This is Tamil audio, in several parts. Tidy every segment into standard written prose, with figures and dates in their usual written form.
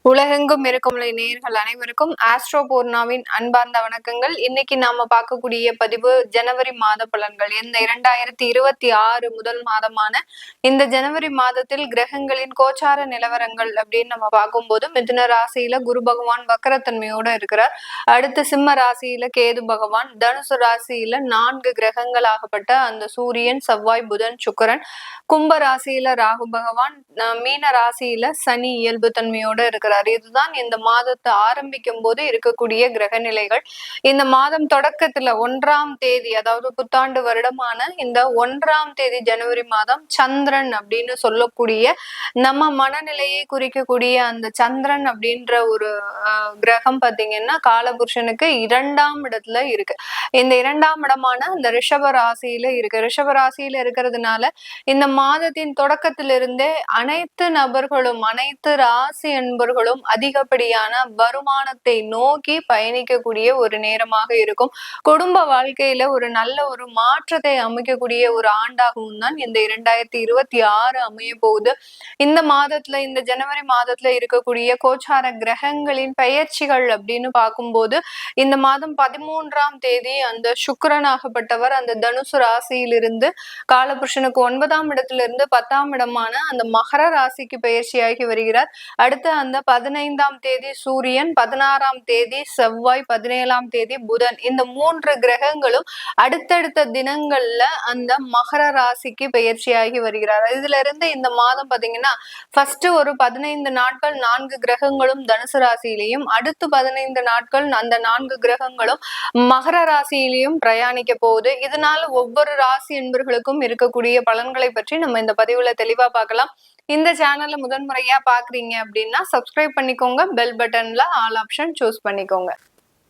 உலகெங்கும் இருக்கும் நேயர்கள் அனைவருக்கும் ஆஸ்ட்ரோ பூர்ணாவின் அன்பார்ந்த வணக்கங்கள். இன்னைக்கு நாம பார்க்கக்கூடிய பதிவு ஜனவரி மாத பலன்கள். இந்த 2026 முதல் மாதமான இந்த ஜனவரி மாதத்தில் கிரகங்களின் கோச்சார நிலவரங்கள் அப்படின்னு நம்ம பார்க்கும்போது, மிதுன ராசியில குரு பகவான் வக்கரத்தன்மையோட இருக்கிறார். அடுத்து சிம்ம ராசியில கேது பகவான், தனுசு ராசியில 4 கிரகங்களாகப்பட்ட அந்த சூரியன், செவ்வாய், புதன், சுக்கிரன், கும்ப ராசியில ராகு பகவான், மீன ராசியில சனி இயல்பு தன்மையோட இருக்கிறார். இதுதான் இந்த மாதத்தை ஆரம்பிக்கும் போது இருக்கக்கூடிய கிரக நிலைகள். இந்த மாதம் தொடக்கத்துல 1ஆம் தேதி, அதாவது புத்தாண்டு வருடமான இந்த 1ஆம் தேதி ஜனவரி மாதம் சந்திரன் அப்படின்னு சொல்லக்கூடிய நம்ம மனநிலையை குறிக்கக்கூடிய அந்த சந்திரன் அப்படின்ற ஒரு கிரகம் பாத்தீங்கன்னா காலபுருஷனுக்கு 2ஆம் இடத்துல இருக்கு. இந்த 2ஆம் இடமான இந்த ரிஷப ராசியில இருக்கு. ரிஷப ராசியில இருக்கிறதுனால இந்த மாதத்தின் தொடக்கத்திலிருந்தே அனைத்து நபர்களும், அனைத்து ராசி என்பர்களும் அதிகப்படியான வருமானத்தை நோக்கி பயணிக்கக்கூடிய ஒரு நேரமாக இருக்கும். குடும்ப வாழ்க்கையில ஒரு நல்ல ஒரு மாற்றத்தை அமைக்கக்கூடிய ஒரு ஆண்டாகவும் தான் இந்த 2026 அமைய போகுது. இந்த மாதத்துல, இந்த ஜனவரி மாதத்துல இருக்கக்கூடிய கோச்சார கிரகங்களின் பெயர்ச்சிகள் அப்படின்னு பார்க்கும்போது, இந்த மாதம் 13ஆம் தேதி அந்த சுக்கிரனாகப்பட்டவர் அந்த தனுசு ராசியிலிருந்து காலபுருஷனுக்கு 9ஆம் இடத்துல இருந்து 10ஆம் இடமான அந்த மகர ராசிக்கு பெயர்ச்சியாகி வருகிறார். அடுத்து அந்த 15ஆம் தேதி சூரியன், 16ஆம் தேதி செவ்வாய், 17ஆம் தேதி புதன், இந்த 3 கிரகங்களும் அடுத்தடுத்த தினங்கள்ல அந்த மகர ராசிக்கு பெயர்ச்சியாகி வருகிறார். இதுல இருந்து இந்த மாதம் பாத்தீங்கன்னா ஃபர்ஸ்ட் ஒரு 15 நாட்கள் 4 கிரகங்களும் தனுசு ராசியிலையும், அடுத்து 15 நாட்கள் அந்த 4 கிரகங்களும் மகர ராசியிலையும் பிரயாணிக்க போகுது. இதனால ஒவ்வொரு ராசி என்பர்களுக்கும் இருக்கக்கூடிய பலன்களை பற்றி நம்ம இந்த பதிவுல தெளிவா பார்க்கலாம். இந்த சேனல்ல முதன்முறையா பாக்குறீங்க அப்படின்னா சப்ஸ்கிரைப் பண்ணிக்கோங்க, பெல் பட்டன்ல ஆல் ஆப்ஷன் சூஸ் பண்ணிக்கோங்க.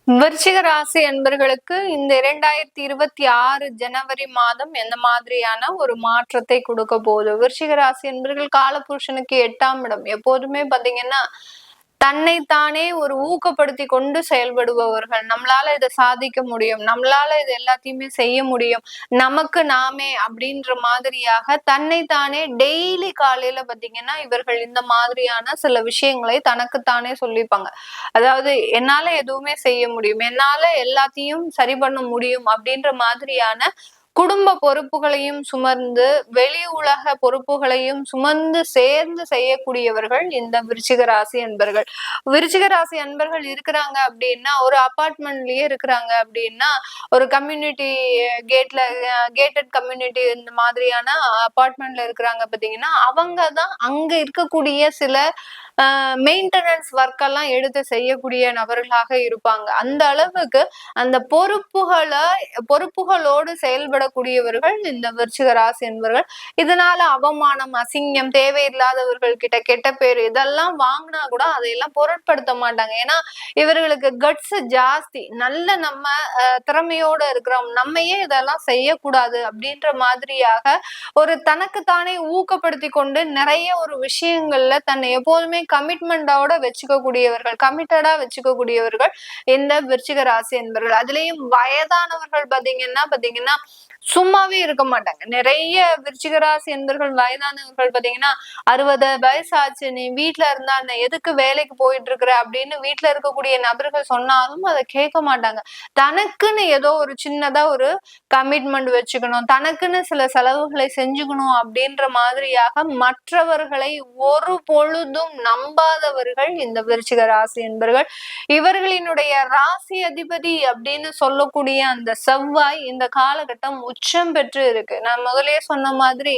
விருச்சிக ராசி அன்பர்களுக்கு இந்த 2026 ஜனவரி மாதம் எந்த மாதிரியான ஒரு மாற்றத்தை கொடுக்க போகுது? விருச்சிக ராசி அன்பர்கள் காலபுருஷனுக்கு 8ஆம் இடம். எப்போதுமே பாத்தீங்கன்னா தன்னைத்தானே ஒரு ஊக்கப்படுத்தி கொண்டு செயல்படுபவர்கள். நம்மளால இதை சாதிக்க முடியும், நம்மளால இது எல்லாத்தையுமே செய்ய முடியும், நமக்கு நாமே அப்படின்ற மாதிரியாக தன்னைத்தானே டெய்லி காலையில பாத்தீங்கன்னா இவர்கள் இந்த மாதிரியான சில விஷயங்களை தனக்குத்தானே சொல்லிப்பாங்க. அதாவது என்னால எதுவுமே செய்ய முடியும், என்னால எல்லாத்தையும் சரி பண்ண முடியும் அப்படின்ற மாதிரியான குடும்ப பொறுப்புகளையும் சுமந்து, வெளி உலக பொறுப்புகளையும் சுமந்து சேர்ந்து செய்யக்கூடியவர்கள் இந்த விருச்சிக ராசி அன்பர்கள். விருச்சிக ராசி அன்பர்கள் இருக்கிறாங்க அப்படின்னா, ஒரு அபார்ட்மெண்ட்லயே இருக்கிறாங்க அப்படின்னா, ஒரு கம்யூனிட்டி கேட்டட் கம்யூனிட்டி இந்த மாதிரியான அபார்ட்மெண்ட்ல இருக்கிறாங்க பாத்தீங்கன்னா, அவங்கதான் அங்க இருக்கக்கூடிய சில மெயின்டெனன்ஸ் ஒர்க் எல்லாம் எடுத்து செய்யக்கூடிய நபர்களாக இருப்பாங்க. அந்த அளவுக்கு அந்த பொறுப்புகளோடு செயல்படக்கூடியவர்கள் இந்த விருச்சிக ராசி என்பவர்கள். இதனால அவமானம், அசிங்கம், தேவையில்லாதவர்கள் கிட்ட கெட்ட பேர் இதெல்லாம் வாங்கினா கூட அதையெல்லாம் பொருட்படுத்த மாட்டாங்க. ஏன்னா இவர்களுக்கு கட்ஸ் ஜாஸ்தி. நல்ல நம்ம திறமையோட இருக்கிறோம், நம்மையே இதெல்லாம் செய்யக்கூடாது அப்படின்ற மாதிரியாக ஒரு தனக்குத்தானே ஊக்கப்படுத்தி கொண்டு நிறைய ஒரு விஷயங்கள்ல தன்னை எப்போதுமே கமிட்மெண்டோட கமிட்டடா வச்சுக்கக்கூடியவர்கள் இந்த விருச்சிக ராசி என்பவர்கள். அதுலயும் வயதானவர்கள் பாத்தீங்கன்னா சும்மாவே இருக்க மாட்டாங்க. நிறைய விருச்சிக ராசி என்பவர்கள் வயதானவர்கள் பாத்தீங்கன்னா 60 வயசு ஆச்சு, நீ வீட்டுல இருந்தா எதுக்கு வேலைக்கு போயிட்டு இருக்கிற அப்படின்னு வீட்டுல இருக்கக்கூடிய நபர்கள் சொன்னாலும் அதை கேட்க மாட்டாங்க. தனக்குன்னு ஏதோ ஒரு சின்னதா ஒரு கமிட்மெண்ட் வச்சுக்கணும், தனக்குன்னு சில செலவுகளை செஞ்சுக்கணும் அப்படின்ற மாதிரியாக மற்றவர்களை ஒரு பொழுதும் நம்பாதவர்கள் இந்த விருச்சிக ராசி என்பவர்கள். இவர்களினுடைய ராசி அதிபதி அப்படின்னு சொல்லக்கூடிய அந்த செவ்வாய் இந்த காலகட்டம் உச்சம் பெற்று இருக்கு. நான் முதலே சொன்ன மாதிரி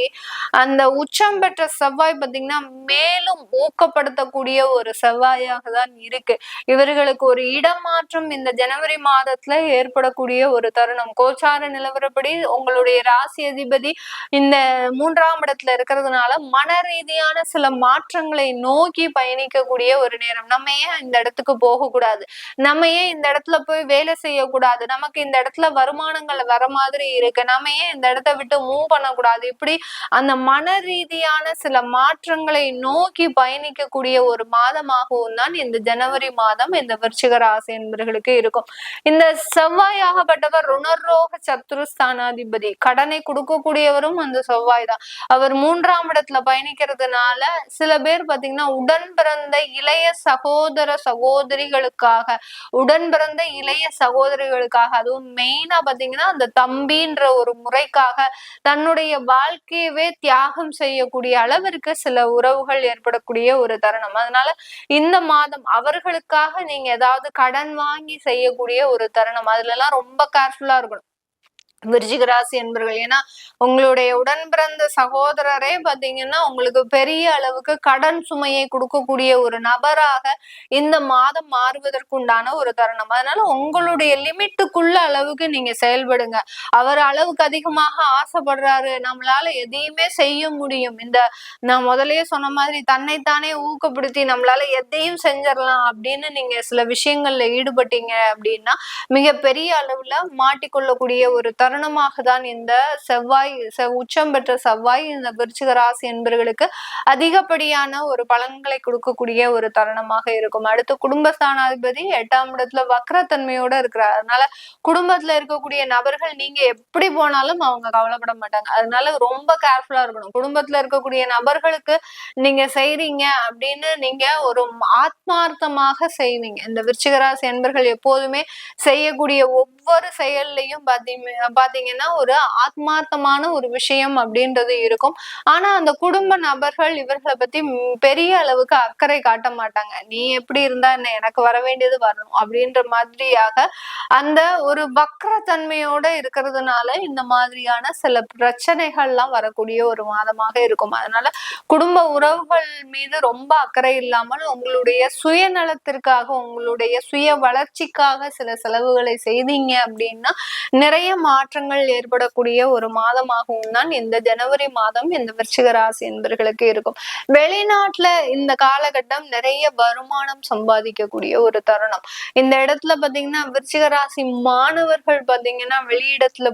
அந்த உச்சம் பெற்ற செவ்வாய் பாத்தீங்கன்னா மேலும் ஊக்கப்படுத்தக்கூடிய ஒரு செவ்வாயாக தான் இருக்கு. இவர்களுக்கு ஒரு இடமாற்றம் இந்த ஜனவரி மாதத்துல ஏற்படக்கூடிய ஒரு தருணம். கோச்சார நிலவரப்படி உங்களுடைய ராசி அதிபதி இந்த 3ஆம் இடத்துல இருக்கிறதுனால மன ரீதியான சில மாற்றங்களை நோக்கி பயணிக்கக்கூடிய ஒரு நேரம். நம்ம ஏன் இந்த இடத்துக்கு போகக்கூடாது, நம்ம ஏன் இந்த இடத்துல போய் வேலை செய்யக்கூடாது, நமக்கு இந்த இடத்துல வருமானங்கள் வர மாதிரி இருக்கு, நம்ம ஏன் இந்த இடத்த விட்டு மூவ் பண்ணக்கூடாது, இப்படி அந்த மன ரீதியான சில மாற்றங்களை நோக்கி பயணிக்கக்கூடிய ஒரு மாதமாகவும் தான் இந்த ஜனவரி மாதம் இந்த விருச்சிக ராசி என்பவர்களுக்கு இருக்கும். இந்த செவ்வாயாகப்பட்டவர் ருணரோக சத்ருஸ்தானாதிபதி, கடனை கொடுக்கக்கூடியவரும் அந்த செவ்வாய் தான். அவர் 3ஆம் இடத்துல பயணிக்கிறதுனால சில பேர் பாத்தீங்கன்னா உடன் பிறந்த இளைய சகோதரிகளுக்காக, உடன் பிறந்த இளைய சகோதரிகளுக்காக, அதுவும் மெயினா பாத்தீங்கன்னா அந்த தம்பின்ற ஒரு முறைக்காக தன்னுடைய வாழ்க்கையவே தியாகம் செய்யக்கூடிய அளவிற்கு சில உறவுகள் ஏற்படக்கூடிய ஒரு தருணம். அதனால இந்த மாதம் அவர்களுக்காக நீங்க ஏதாவது கடன் வாங்கி செய்யக்கூடிய ஒரு தருணம். அதுல எல்லாம் ரொம்ப கேர்ஃபுல்லா இருக்கணும் விருச்சிக ராசி என்பர்கள். ஏன்னா உங்களுடைய உடன் பிறந்த சகோதரரே பாத்தீங்கன்னா உங்களுக்கு பெரிய அளவுக்கு கடன் சுமையை கொடுக்கக்கூடிய ஒரு நபராக இந்த மாதம் மாறுவதற்குண்டான ஒரு தருணம். அதனால உங்களுடைய லிமிட்டுக்குள்ள அளவுக்கு நீங்க செயல்படுங்க. அவர் அளவுக்கு அதிகமாக ஆசைப்படுறாரு, நம்மளால எதையுமே செய்ய முடியும், இந்த நான் முதல்லயே சொன்ன மாதிரி தன்னைத்தானே ஊக்கப்படுத்தி நம்மளால எதையும் செஞ்சிடலாம் அப்படின்னு நீங்க சில விஷயங்கள்ல ஈடுபட்டீங்க அப்படின்னா மிகப்பெரிய அளவுல மாட்டிக்கொள்ளக்கூடிய ஒரு தருணமாக தான் இந்த உச்சம் பெற்ற செவ்வாய் இந்த விருச்சிக ராசி என்பவர்களுக்கு அதிகப்படியான ஒரு பலன்களை கொடுக்கக்கூடிய ஒரு தருணமாக இருக்கும். அடுத்து குடும்பஸ்தானாதிபதி 8ஆம் இடத்துல வக்ரத்தன்மையோட இருக்கிறார். அதனால குடும்பத்துல இருக்கக்கூடிய நபர்கள் நீங்க எப்படி போனாலும் அவங்க கவலைப்பட மாட்டாங்க. அதனால ரொம்ப கேர்ஃபுல்லா இருக்கணும். குடும்பத்துல இருக்கக்கூடிய நபர்களுக்கு நீங்க செய்றீங்க அப்படின்னு நீங்க ஒரு ஆத்மார்த்தமாக செய்வீங்க. இந்த விருச்சிக ராசி என்பர்கள் எப்போதுமே செய்யக்கூடிய ஒவ்வொரு செயல்லையும் பாத்தீங்கன்னா ஒரு ஆத்மார்த்தமான ஒரு விஷயம் அப்படின்றது இருக்கும். ஆனா அந்த குடும்ப நபர்கள் இவர்களை பத்தி பெரிய அளவுக்கு அக்கறை காட்ட மாட்டாங்க. நீ எப்படி இருந்தா என்ன, எனக்கு வர வேண்டியது வரணும் அப்படின்ற மாதிரியாக அந்த ஒரு வக்ரத்தன்மையோட இருக்கிறதுனால இந்த மாதிரியான சில பிரச்சனைகள்லாம் வரக்கூடிய ஒரு மாதமாக இருக்கும். அதனால குடும்ப உறவுகள் மீது ரொம்ப அக்கறை இல்லாமல் உங்களுடைய சுயநலத்திற்காக, உங்களுடைய சுய வளர்ச்சிக்காக சில செலவுகளை செய்தீங்க அப்படின்னா நிறைய மாற்றங்கள் ஏற்படக்கூடிய ஒரு மாதமாகவும் தான் இந்த ஜனவரி மாதம் இந்த விருச்சிக ராசி என்பவர்களுக்கு இருக்கும். வெளிநாட்டுல இந்த காலகட்டம் நிறைய வருமானம் சம்பாதிக்கக்கூடிய ஒரு தருணம். இந்த இடத்துல பாத்தீங்கன்னா விருச்சிக ராசி மாணவர்கள் பாத்தீங்கன்னா வெளிநாட்டுல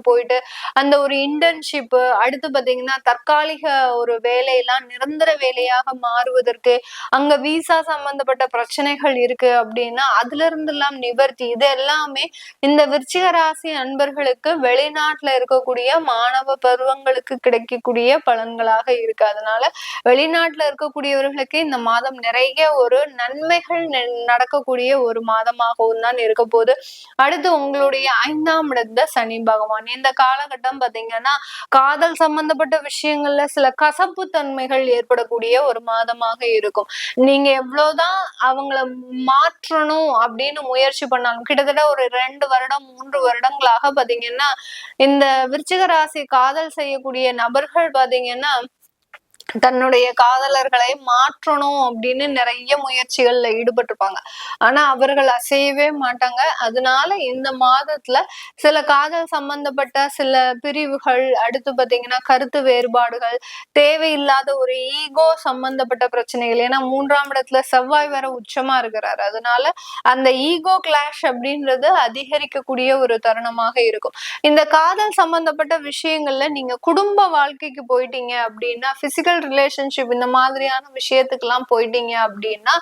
போயிட்டு அந்த ஒரு இன்டர்ன்ஷிப், அடுத்து பாத்தீங்கன்னா தற்காலிக ஒரு வேலையெல்லாம் நிரந்தர வேலையாக மாறுவதற்கு, அங்க விசா சம்பந்தப்பட்ட பிரச்சனைகள் இருக்கு அப்படின்னா அதுல இருந்து எல்லாம் நிவர்த்தி, இது எல்லாமே இந்த விருச்சிக ராசி அன்பர்களுக்கு வெளிநாட்டுல இருக்கக்கூடிய மாணவ பருவங்களுக்கு கிடைக்கக்கூடிய பலன்களாக இருக்கு. அதனால வெளிநாட்டுல இருக்கக்கூடியவர்களுக்கு இந்த மாதம் நிறைய ஒரு நன்மைகள் நடக்கக்கூடிய ஒரு மாதமாகவும் தான் இருக்க போது. அடுத்து உங்களுடைய 5ஆம் இடத்துல சனி பகவான். இந்த காலகட்டம் பாத்தீங்கன்னா காதல் சம்பந்தப்பட்ட விஷயங்கள்ல சில கசப்பு தன்மைகள் ஏற்படக்கூடிய ஒரு மாதமாக இருக்கும். நீங்க எவ்வளவுதான் அவங்கள மாற்றணும் அப்படின்னு முயற்சி பண்ணாலும் கிட்டத்தட்ட ஒரு 2 வருடம் 3 வருடங்களாக பாத்தீங்கன்னா இந்த விருச்சிக ராசி காதல் செய்யக்கூடிய நபர்கள் பாத்தீங்கன்னா தன்னுடைய காதலர்களை மாற்றணும் அப்படின்னு நிறைய முயற்சிகள்ல ஈடுபட்டிருப்பாங்க. ஆனா அவர்கள் அசையவே மாட்டாங்க. அதனால இந்த மாதத்துல சில காதல் சம்பந்தப்பட்ட சில பிரிவுகள், அடுத்து பாத்தீங்கன்னா கருத்து வேறுபாடுகள், தேவையில்லாத ஒரு ஈகோ சம்பந்தப்பட்ட பிரச்சனைகள். ஏன்னா 3ஆம் இடத்துல செவ்வாய் வர உச்சமா இருக்கிறாரு. அதனால அந்த ஈகோ கிளாஷ் அப்படின்றது அதிகரிக்கக்கூடிய ஒரு தருணமாக இருக்கும். இந்த காதல் சம்பந்தப்பட்ட விஷயங்கள்ல நீங்க குடும்ப வாழ்க்கைக்கு போயிட்டீங்க அப்படின்னா, பிசிக்கல் ரிலேஷன்ஷிப் இந்த மாதிரியான விஷயத்துக்கு எல்லாம் போயிட்டீங்க அப்படின்னா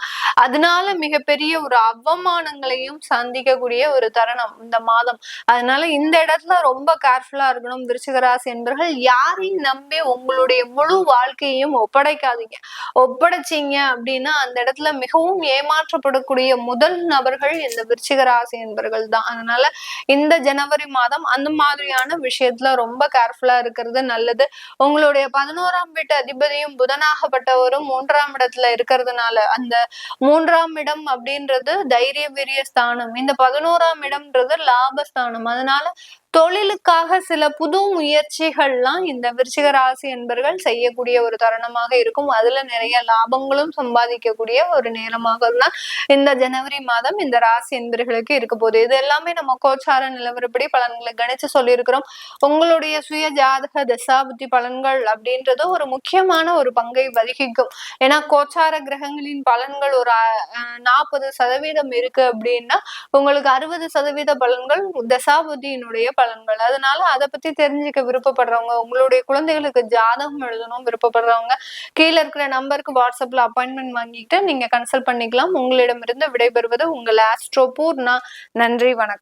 அதனால மிகப்பெரிய ஒரு அவமானங்களையும் சந்திக்கக்கூடிய ஒரு தருணம் இந்த மாதம். அதனால இந்த இடத்துல ரொம்ப கேர்ஃபுல்லா இருக்கணும் விருச்சிக ராசி என்பவர்கள். யாரையும் நம்பி உங்களுடைய முழு வாழ்க்கையையும் ஒப்படைக்காதீங்க. ஒப்படைச்சீங்க அப்படின்னா அந்த இடத்துல மிகவும் ஏமாற்றப்படக்கூடிய முதல் நபர்கள் இந்த விருச்சிக ராசி என்பவர்கள் தான். அதனால இந்த ஜனவரி மாதம் அந்த மாதிரியான விஷயத்துல ரொம்ப கேர்ஃபுல்லா இருக்கிறது நல்லது. உங்களுடைய 11ஆம் வீட்டு அதிபதியும் புதனாகப்பட்டவரும் 3ஆம் இடத்துல இருக்கிறதுனால அந்த 3ஆம் இடம் அப்படின்றது தைரிய வீரிய ஸ்தானம், இந்த 11ஆம் இடம்ன்றது லாபஸ்தானம். அதனால தொழிலுக்காக சில புது முயற்சிகள்லாம் இந்த விருச்சிக ராசி என்பர்கள் செய்யக்கூடிய ஒரு தருணமாக இருக்கும். அதுல நிறைய லாபங்களும் சம்பாதிக்கக்கூடிய ஒரு நேரமாக தான் இந்த ஜனவரி மாதம் இந்த ராசி என்பர்களுக்கு இருக்க போகுது. இது எல்லாமே நம்ம கோச்சார நிலவரப்படி பலன்களை கணிச்சு சொல்லியிருக்கிறோம். உங்களுடைய சுய ஜாதக தசாபுத்தி பலன்கள் அப்படின்றது ஒரு முக்கியமான ஒரு பங்கை வகிக்கும். ஏன்னா கோச்சார கிரகங்களின் பலன்கள் ஒரு 40% இருக்கு அப்படின்னா உங்களுக்கு 60% பலன்கள் தசாபுத்தியினுடைய பலன்கள். அதனால அதை பத்தி தெரிஞ்சுக்க விருப்பப்படுறவங்க, உங்களுடைய குழந்தைகளுக்கு ஜாதகம் எழுதணும் விருப்பப்படுறவங்க கீழே இருக்கிற நம்பருக்கு வாட்ஸ்அப்ல அப்பாயின்மெண்ட் வாங்கிட்டு நீங்க கன்சல்ட் பண்ணிக்கலாம். உங்களிடமிருந்து விடைபெறுவது உங்கள் ஆஸ்ட்ரோ பூர்ணா. நன்றி, வணக்கம்.